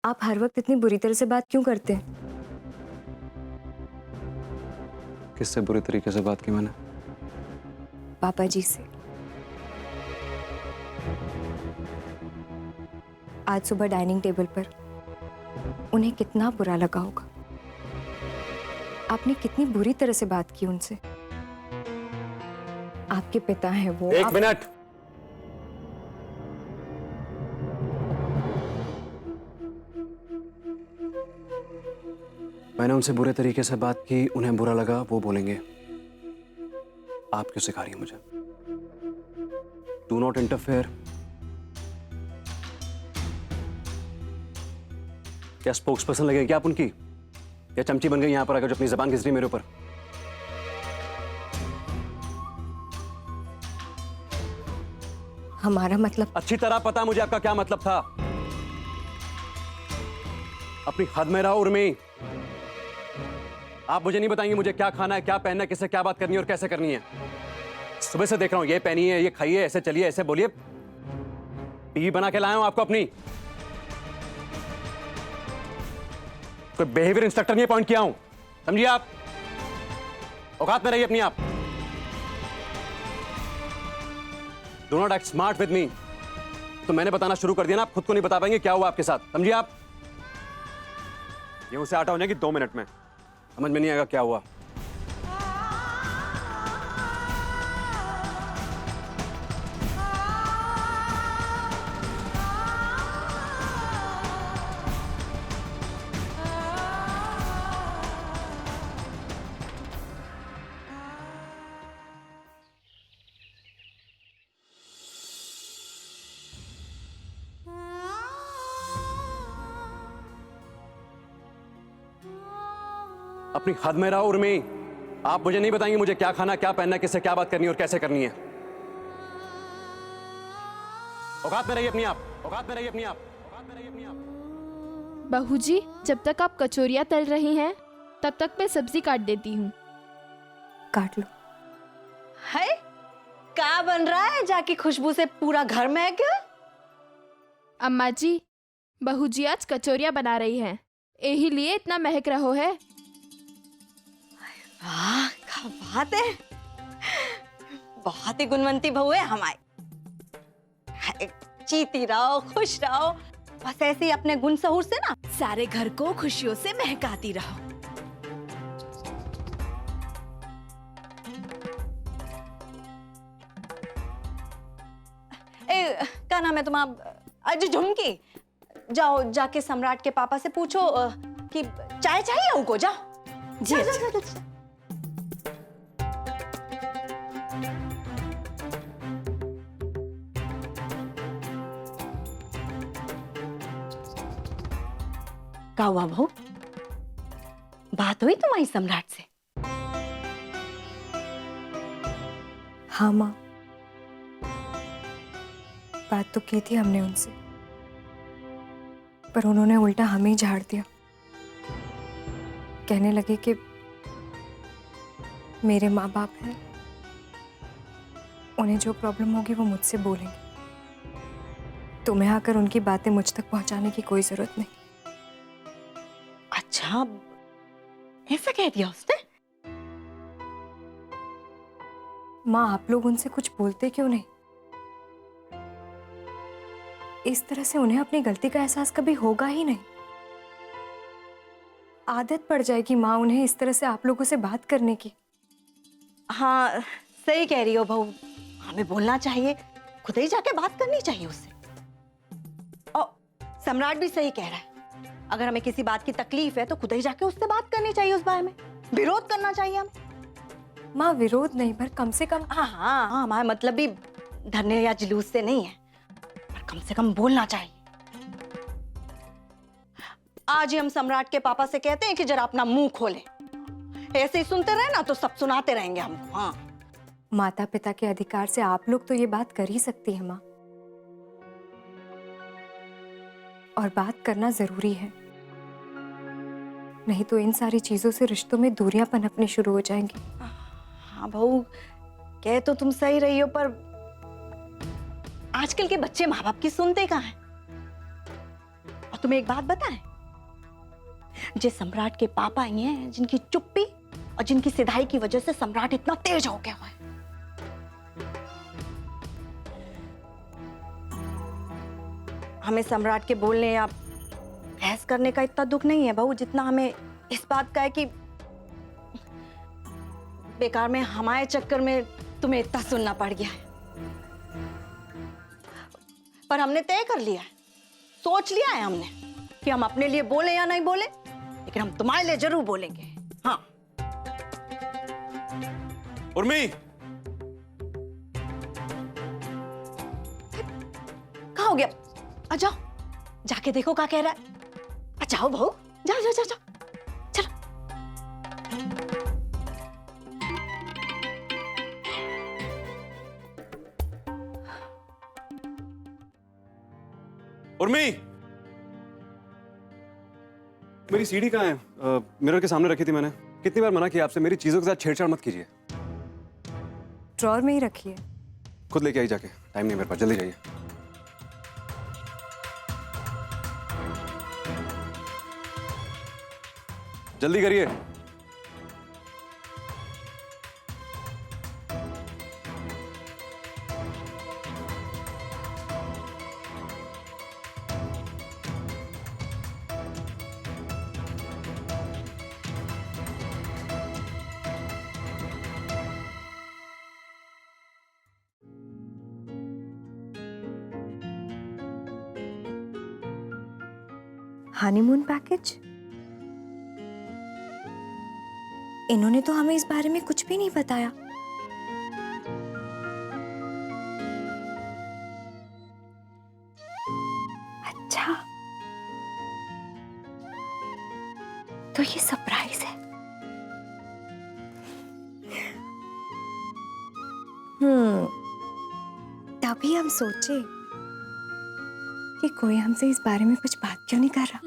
आप हर वक्त इतनी बुरी तरह से बात क्यों करते हैं? किससे बुरी तरीके से बात की मैंने? पापा जी से। आज सुबह डाइनिंग टेबल पर उन्हें कितना बुरा लगा होगा। आपने कितनी बुरी तरह से बात की उनसे। आपके पिता हैं वो। एक मिनट। मैंने उनसे बुरे तरीके से बात की, उन्हें बुरा लगा, वो बोलेंगे। आप क्यों सिखा रही हैं मुझे? Do not interfere. क्या स्पोक्स पर्सन लगेगी क्या आप उनकी, या चमची बन गई यहां पर आकर जो अपनी जबान घिस रही मेरे ऊपर? हमारा मतलब। अच्छी तरह पता मुझे आपका क्या मतलब था। अपनी हद में रहो उर्मी। आप मुझे नहीं बताएंगे मुझे क्या खाना है, क्या पहनना है, किससे क्या बात करनी है और कैसे करनी है। सुबह से देख रहा हूं, ये पहनिए, ये खाइए, ऐसे चलिए, ऐसे बोलिए। बीवी बना के लाया हूं आपको अपनी। कोई बिहेवियर इंस्ट्रक्टर नहीं अपॉइंट किया हूं, समझिए आप। औकात में रहिए अपनी आप। Do not act smart with me. तो मैंने बताना शुरू कर दिया ना, आप खुद को नहीं बता पाएंगे क्या हुआ आपके साथ, समझिए आप। ये मुझसे आटा हो जाएगी 2 मिनट में, समझ में नहीं आएगा क्या हुआ। अपनी हद में रहो उर्मी। आप मुझे नहीं बताएंगे मुझे क्या खाना, क्या पहनना है, किससे क्या बात करनी है और कैसे करनी है। औकात में रहिए अपनी आप। औकात में रहिए अपनी आप। औकात में रहिए अपनी आप। बहू जी, जब तक आप कचौरियाँ तल रही हैं तब तक मैं सब्जी काट देती हूँ। काट लो। है क्या बन रहा है? जाके खुशबू से पूरा घर महक गया। अम्मा जी, बहू जी आज कचौरियाँ बना रही हैं, यही लिए इतना महक रहो है। वाह, क्या बात है। बहुत ही गुणवंती बहू है हमारी। जीती रहो, खुश रहो, बस ऐसे ही अपने गुण सहूर से ना सारे घर को खुशियों से महकाती रहो। क्या नाम है तुम्हारा? अजय झुमकी, जाओ जाके सम्राट के पापा से पूछो कि चाय चाहिए उनको। जाओ जी। जा। क्या हुआ बहू, बात हुई तुम्हारी सम्राट से? हाँ माँ, बात तो की थी हमने उनसे, पर उन्होंने उल्टा हमें ही झाड़ दिया। कहने लगे कि मेरे माँ बाप हैं, उन्हें जो प्रॉब्लम होगी वो मुझसे बोलेंगे। तुम्हें आकर उनकी बातें मुझ तक पहुंचाने की कोई जरूरत नहीं। अच्छा, ऐसा कह दिया उसने? माँ, आप लोग उनसे कुछ बोलते क्यों नहीं? इस तरह से उन्हें अपनी गलती का एहसास कभी होगा ही नहीं। आदत पड़ जाएगी माँ उन्हें इस तरह से आप लोगों से बात करने की। हाँ, सही कह रही हो बहू, हमें बोलना चाहिए, खुद ही जाके बात करनी चाहिए उससे। और सम्राट भी सही कह रहा है, अगर हमें किसी बात की तकलीफ है तो खुद ही जाके उससे बात करनी चाहिए, उस बारे में विरोध करना चाहिए हमें। माँ, विरोध नहीं, पर कम से कम। हाँ हाँ हाँ, हमारा मतलब भी धरने या जुलूस से नहीं है, पर कम से कम बोलना चाहिए। आज ही हम सम्राट के पापा से कहते हैं कि जरा अपना मुंह खोले। ऐसे ही सुनते रहे ना तो सब सुनाते रहेंगे हमको। हाँ, माता पिता के अधिकार से आप लोग तो ये बात कर ही सकती है माँ, और बात करना जरूरी है। नहीं तो इन सारी चीजों से रिश्तों में दूरियां पनपनी शुरू हो जाएंगी। हाँ बहू, कह तो तुम सही रही हो, पर आजकल के बच्चे माँ बाप की सुनते कहाँ हैं? और तुम्हें एक बात बताएं, जे सम्राट के पापा ये हैं जिनकी चुप्पी और जिनकी सिधाई की वजह से सम्राट इतना तेज हो गया है। हमें सम्राट के बोलने या बहस करने का इतना दुख नहीं है बहू, जितना हमें इस बात का है कि बेकार में हमारे चक्कर में तुम्हें इतना सुनना पड़ गया है। पर हमने तय कर लिया है, सोच लिया है हमने कि हम अपने लिए बोले या नहीं बोले, लेकिन हम तुम्हारे लिए जरूर बोलेंगे। हाँ। उर्मी, कहाँ हो गया? आ जाओ, जाके देखो क्या कह रहा है। आ जाओ बहू, जाओ जाओ जाओ जाओ, चलो। उर्मी, मेरी सीढ़ी कहाँ है? मिरर के सामने रखी थी मैंने। कितनी बार मना किया आपसे, मेरी चीजों के साथ छेड़छाड़ मत कीजिए। ड्रॉर में ही रखिए। खुद लेके आई जाके, टाइम नहीं मेरे पास, जल्दी जाइए। जल्दी करिए। Honeymoon package? इन्होंने तो हमें इस बारे में कुछ भी नहीं बताया। अच्छा, तो ये सरप्राइज है। तभी हम सोचे कि कोई हमसे इस बारे में कुछ बात क्यों नहीं कर रहा।